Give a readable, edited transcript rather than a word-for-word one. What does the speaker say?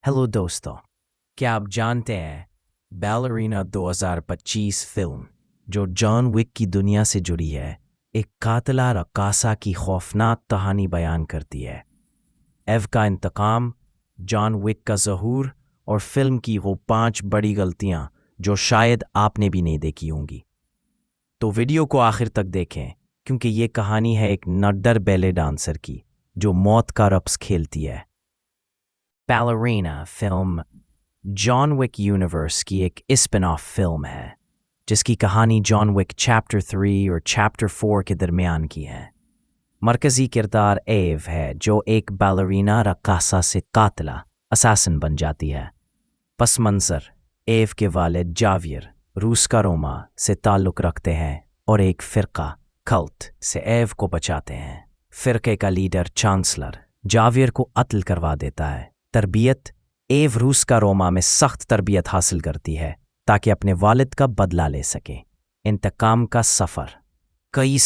Hello दोस्तों, क्या आप जानते हैं बैलरीना 2025 फिल्म जो जॉन विक की दुनिया से जुड़ी है, एक कातिला रक्कासा की खौफनाक कहानी बयान करती है। एव का इंतकाम, जॉन विक का ज़हूर और फिल्म की वो 5 बड़ी गलतियां जो शायद आपने भी नहीं देखी होंगी। तो वीडियो को आखिर तक देखें क्योंकि ये कहानी है एक नड्डर बैले डांसर की जो मौत का रक्स खेलती है। Ballerina film John Wick universe की एक स्पिन ऑफ फिल्म है जिसकी कहानी जॉन विक चैप्टर 3 और चैप्टर 4 के दरमियान की है। मरकजी किरदार एव है जो एक बैलरीना रक्कासा से कातिला असैसिन बन जाती है। पस मंजर एव के वालिद जावियर रूस का रोमा से ताल्लुक़ रखते हैं और एक फ़िरका कल्ट से एव को बचाते हैं। फ़िरके का लीडर चांसलर जावियर को कत्ल करवा देता है। तरबियत एव रूस का रोमा में सख्त तरबियत हासिल करती है ताकि अपने वालिद का बदला ले सके। इंतकाम का सफ़र कई